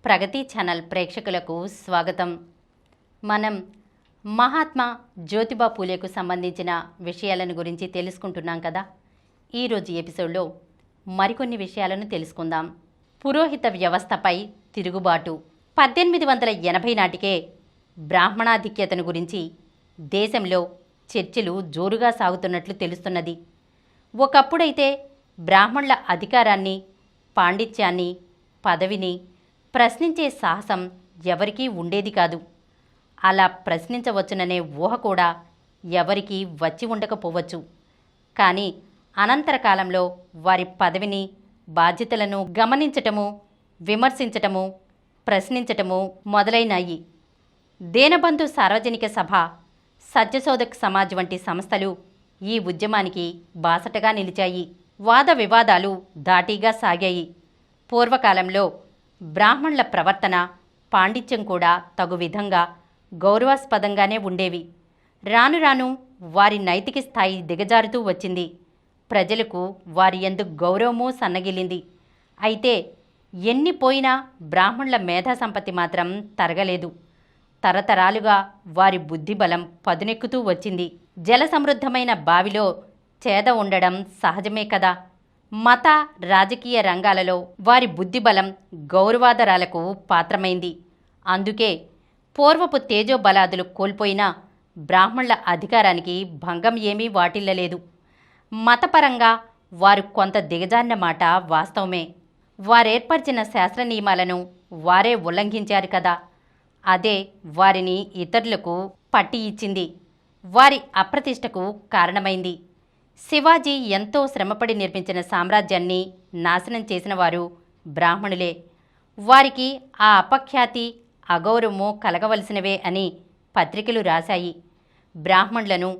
ప్రగతి channel ప్రేక్షకులకు స్వాగతం. మనం మహాత్మా జ్యోతిబా పూలేకు సంబంధించిన విషయాలను గురించి తెలుసుకుంటున్నాం కదా. ఈరోజు ఎపిసోడ్లో మరికొన్ని విషయాలను తెలుసుకుందాం. పురోహిత వ్యవస్థపై తిరుగుబాటు. 1880 నాటికే బ్రాహ్మణాధిక్యతను గురించి దేశంలో చర్చలు జోరుగా సాగుతున్నట్లు తెలుస్తున్నది. ఒకప్పుడైతే బ్రాహ్మణుల అధికారాన్ని, పాండిత్యాన్ని, పదవిని ప్రశ్నించే సాహసం ఎవరికీ ఉండేది కాదు. అలా ప్రశ్నించవచ్చుననే ఊహ కూడా ఎవరికీ వచ్చి ఉండకపోవచ్చు. కానీ అనంతర కాలంలో వారి పదవిని, బాధ్యతలను గమనించటము, విమర్శించటము, ప్రశ్నించటము మొదలైనాయి. దీనబంధు సార్వజనిక సభ, సత్యశోధక్ సమాజ్ వంటి సంస్థలు ఈ ఉద్యమానికి బాసటగా నిలిచాయి. వాద వివాదాలు ధాటీగా సాగాయి. పూర్వకాలంలో బ్రాహ్మణుల ప్రవర్తన, పాండిత్యం కూడా తగు విధంగా గౌరవాస్పదంగానే ఉండేవి. రాను రాను వారి నైతిక స్థాయి దిగజారుతూ వచ్చింది. ప్రజలకు వారి యందు గౌరవము సన్నగిల్లింది. అయితే ఎన్ని పోయినా బ్రాహ్మణుల మేధా సంపత్తి మాత్రం తరగలేదు. తరతరాలుగా వారి బుద్ధిబలం పదునెక్కుతూ వచ్చింది. జల సమృద్ధమైన బావిలో చేద ఉండడం సహజమే కదా. మత, రాజకీయ రంగాలలో వారి బుద్ధిబలం గౌరవాదరాలకు పాత్రమైంది. అందుకే పూర్వపు తేజోబలాదులు కోల్పోయినా బ్రాహ్మణుల అధికారానికి భంగం ఏమీ వాటిల్లలేదు. మతపరంగా వారు కొంత దిగజారిన మాట వాస్తవమే. వారేర్పరిచిన శాస్త్ర నియమాలను వారే ఉల్లంఘించారు కదా. అదే వారిని ఇతరులకు పట్టి ఇచ్చింది. వారి అప్రతిష్టకు కారణమైంది. శివాజీ ఎంతో శ్రమపడి నిర్మించిన సామ్రాజ్యాన్ని నాశనం చేసిన వారు బ్రాహ్మణులే. వారికి ఆ అపఖ్యాతి, అగౌరవము కలగవలసినవే అని పత్రికలు రాశాయి. బ్రాహ్మణులను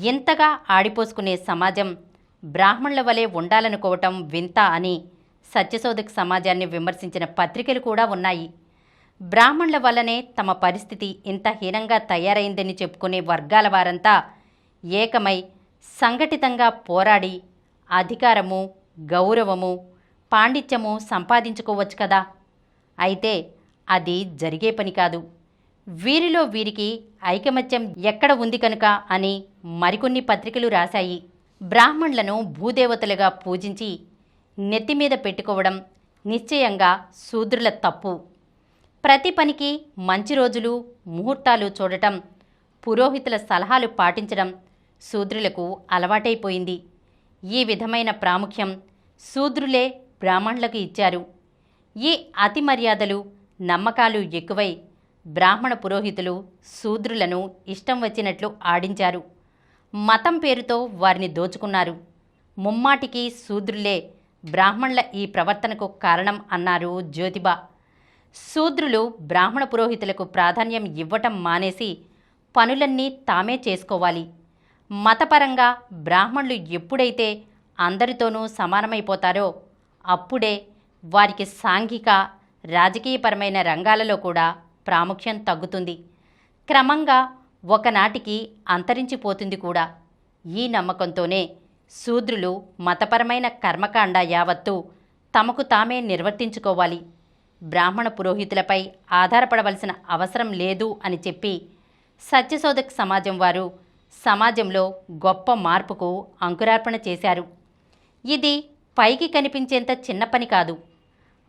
ఇంతగా ఆడిపోసుకునే సమాజం బ్రాహ్మణుల వలె ఉండాలనుకోవటం వింత అని సత్యశోధక్ సమాజాన్ని విమర్శించిన పత్రికలు కూడా ఉన్నాయి. బ్రాహ్మణుల వల్లనే తమ పరిస్థితి ఇంత హీనంగా తయారైందని చెప్పుకునే వర్గాల వారంతా ఏకమై సంఘటితంగా పోరాడి అధికారము, గౌరవము, పాండిత్యము సంపాదించుకోవచ్చు కదా. అయితే అది జరిగే పని కాదు. వీరిలో వీరికి ఐకమత్యం ఎక్కడ ఉంది కనుక అని మరికొన్ని పత్రికలు రాశాయి. బ్రాహ్మణులను భూదేవతలుగా పూజించి నెత్తిమీద పెట్టుకోవడం నిశ్చయంగా శూద్రుల తప్పు. ప్రతి పనికి మంచి రోజులు, ముహూర్తాలు చూడటం, పురోహితుల సలహాలు పాటించడం శూద్రులకు అలవాటైపోయింది. ఈ విధమైన ప్రాముఖ్యం శూద్రులే బ్రాహ్మణులకు ఇచ్చారు. ఈ అతి మర్యాదలు, నమ్మకాలు ఎక్కువై బ్రాహ్మణ పురోహితులు శూద్రులను ఇష్టం వచ్చినట్లు ఆడించారు. మతం పేరుతో వారిని దోచుకున్నారు. ముమ్మాటికి శూద్రులే బ్రాహ్మణుల ఈ ప్రవర్తనకు కారణం అన్నారు జ్యోతిబా. శూద్రులు బ్రాహ్మణ పురోహితులకు ప్రాధాన్యం ఇవ్వటం మానేసి పనులన్నీ తామే చేసుకోవాలి. మతపరంగా బ్రాహ్మణులు ఎప్పుడైతే అందరితోనూ సమానమైపోతారో అప్పుడే వారికి సాంఘిక, రాజకీయపరమైన రంగాలలో కూడా ప్రాముఖ్యం తగ్గుతుంది. క్రమంగా ఒకనాటికి అంతరించిపోతుంది కూడా. ఈ నమ్మకంతోనే శూద్రులు మతపరమైన కర్మకాండ యావత్తు తమకు తామే నిర్వర్తించుకోవాలి. బ్రాహ్మణ పురోహితులపై ఆధారపడవలసిన అవసరం లేదు అని చెప్పి సత్యశోధక్ సమాజం వారు సమాజంలో గొప్ప మార్పుకు అంకురార్పణ చేశారు. ఇది పైకి కనిపించేంత చిన్న పని కాదు.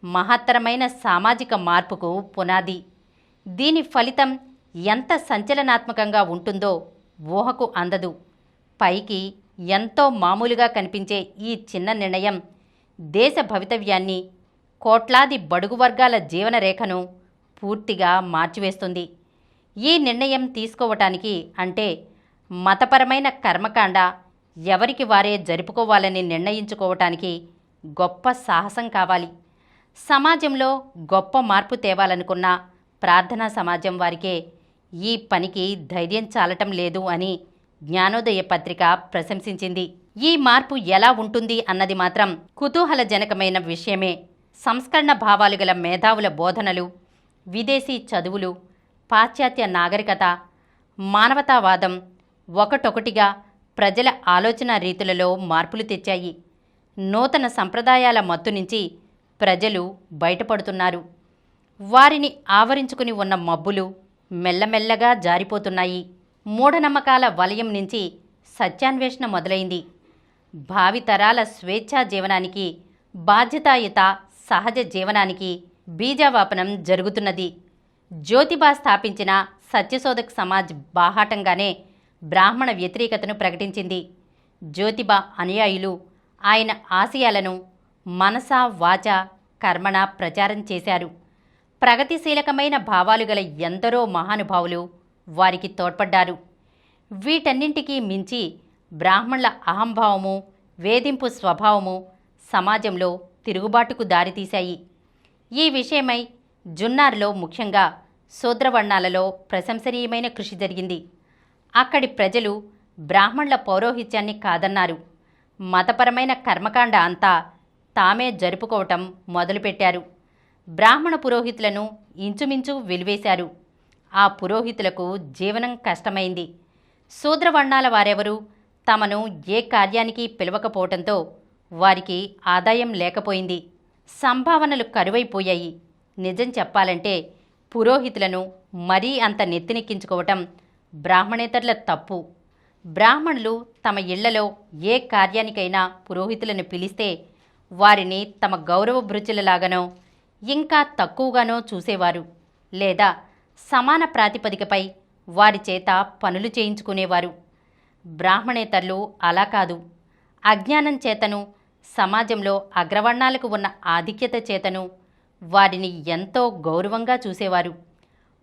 మహత్తరమైన సామాజిక మార్పుకు పునాది. దీని ఫలితం ఎంత సంచలనాత్మకంగా ఉంటుందో ఊహకు అందదు. పైకి ఎంతో మామూలుగా కనిపించే ఈ చిన్న నిర్ణయం దేశ భవితవ్యాన్ని, కోట్లాది బడుగు వర్గాల జీవనరేఖను పూర్తిగా మార్చివేస్తుంది. ఈ నిర్ణయం తీసుకోవటానికి అంటే మతపరమైన కర్మకాండ ఎవరికి వారే జరుపుకోవాలని నిర్ణయించుకోవటానికి గొప్ప సాహసం కావాలి. సమాజంలో గొప్ప మార్పు తేవాలనుకున్న ప్రార్థనా సమాజం వారికే ఈ పనికి ధైర్యం చాలటం లేదు అని జ్ఞానోదయ పత్రిక ప్రశంసించింది. ఈ మార్పు ఎలా ఉంటుంది అన్నది మాత్రం కుతూహలజనకమైన విషయమే. సంస్కరణ భావాలు గల మేధావుల బోధనలు, విదేశీ చదువులు, పాశ్చాత్య నాగరికత, మానవతావాదం ఒకటొకటిగా ప్రజల ఆలోచన రీతులలో మార్పులు తెచ్చాయి. నూతన సంప్రదాయాల మత్తు నుంచి ప్రజలు బయటపడుతున్నారు. వారిని ఆవరించుకుని ఉన్న మబ్బులు మెల్లమెల్లగా జారిపోతున్నాయి. మూఢనమ్మకాల వలయం నుంచి సత్యాన్వేషణ మొదలైంది. భావితరాల స్వేచ్ఛా జీవనానికి, బాధ్యతాయుత సహజ జీవనానికి బీజావాపనం జరుగుతున్నది. జ్యోతిబా స్థాపించిన సత్యశోధక్ సమాజ్ బాహాటంగానే బ్రాహ్మణ వ్యతిరేకతను ప్రకటించింది. జ్యోతిబా అనుయాయులు ఆయన ఆశయాలను మనసా వాచా కర్మణ ప్రచారం చేశారు. ప్రగతిశీలకమైన భావాలు గల ఎందరో మహానుభావులు వారికి తోడ్పడ్డారు. వీటన్నింటికీ మించి బ్రాహ్మణుల అహంభావము, వేధింపు స్వభావము సమాజంలో తిరుగుబాటుకు దారితీశాయి. ఈ విషయమై జున్నార్లో ముఖ్యంగా శూద్రవర్ణాలలో ప్రశంసనీయమైన కృషి జరిగింది. అక్కడి ప్రజలు బ్రాహ్మణుల పౌరోహిత్యాన్ని కాదన్నారు. మతపరమైన కర్మకాండ అంతా తామే జరుపుకోవటం మొదలుపెట్టారు. బ్రాహ్మణ పురోహితులను ఇంచుమించు వెలివేశారు. ఆ పురోహితులకు జీవనం కష్టమైంది. శూద్రవర్ణాల వారెవరూ తమను ఏ కార్యానికి పిలవకపోవటంతో వారికి ఆదాయం లేకపోయింది. సంభావనలు కరువైపోయాయి. నిజం చెప్పాలంటే పురోహితులను మరీ అంత నెత్తినెక్కించుకోవటం బ్రాహ్మణేతరుల తప్పు. బ్రాహ్మణులు తమ ఇళ్లలో ఏ కార్యానికైనా పురోహితులను పిలిస్తే వారిని తమ గౌరవ భృచులలాగానో ఇంకా తక్కువగానో చూసేవారు, లేదా సమాన ప్రాతిపదికపై వారి చేత పనులు చేయించుకునేవారు. బ్రాహ్మణేతరులు అలా కాదు. అజ్ఞానం చేతను, సమాజంలో అగ్రవర్ణాలకు ఉన్న ఆధిక్యత చేతను వారిని ఎంతో గౌరవంగా చూసేవారు.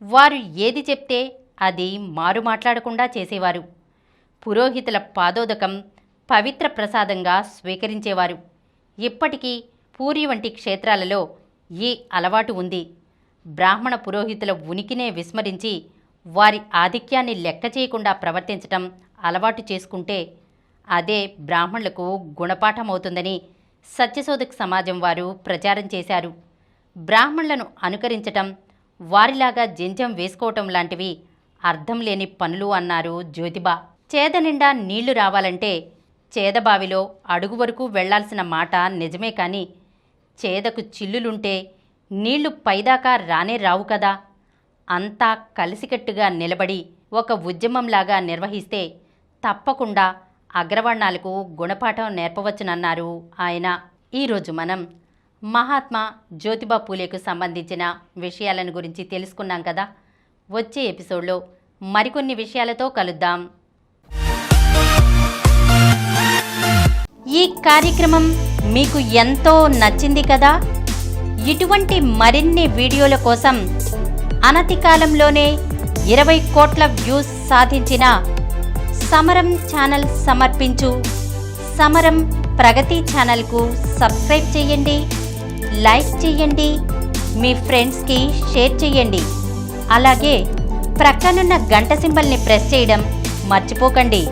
వారు ఏది చెప్తే అది మారు మాట్లాడకుండా చేసేవారు. పురోహితుల పాదోదకం పవిత్ర ప్రసాదంగా స్వీకరించేవారు. ఇప్పటికీ పూరి వంటి క్షేత్రాలలో ఈ అలవాటు ఉంది. బ్రాహ్మణ పురోహితుల ఉనికినే విస్మరించి వారి ఆధిక్యాన్ని లెక్క చేయకుండా ప్రవర్తించటం అలవాటు చేసుకుంటే అదే బ్రాహ్మణులకు గుణపాఠమవుతుందని సత్యశోధక్ సమాజం వారు ప్రచారం చేశారు. బ్రాహ్మణులను అనుకరించటం, వారిలాగా జంజం వేసుకోవటం లాంటివి అర్థం లేని పనులు అన్నారు జ్యోతిబా. చేద నిండా నీళ్లు రావాలంటే చేదబావిలో అడుగు వరకు వెళ్లాల్సిన మాట నిజమే, కానీ చేదకు చిల్లులుంటే నీళ్లు పైదాకా రానే రావు కదా. అంతా కలిసికట్టుగా నిలబడి ఒక ఉద్యమంలాగా నిర్వహిస్తే తప్పకుండా అగ్రవర్ణాలకు గుణపాఠం నేర్పవచ్చునన్నారు ఆయన. ఈరోజు మనం మహాత్మా జ్యోతిబా పూలేకు సంబంధించిన విషయాలను గురించి తెలుసుకున్నాం కదా. వచ్చే ఎపిసోడ్లో మరికొన్ని విషయాలతో కలుద్దాం. ఈ కార్యక్రమం మీకు ఎంతో నచ్చింది కదా. ఇటువంటి మరిన్ని వీడియోల కోసం అనతి కాలంలోనే 20 కోట్ల వ్యూస్ సాధించిన సమరం ఛానల్ సమర్పించు సమరం ప్రగతి ఛానల్కు సబ్స్క్రైబ్ చేయండి, లైక్ చేయండి, మీ ఫ్రెండ్స్కి షేర్ చేయండి. అలాగే ప్రక్కనున్న గంట సింబల్ని ప్రెస్ చేయడం మర్చిపోకండి.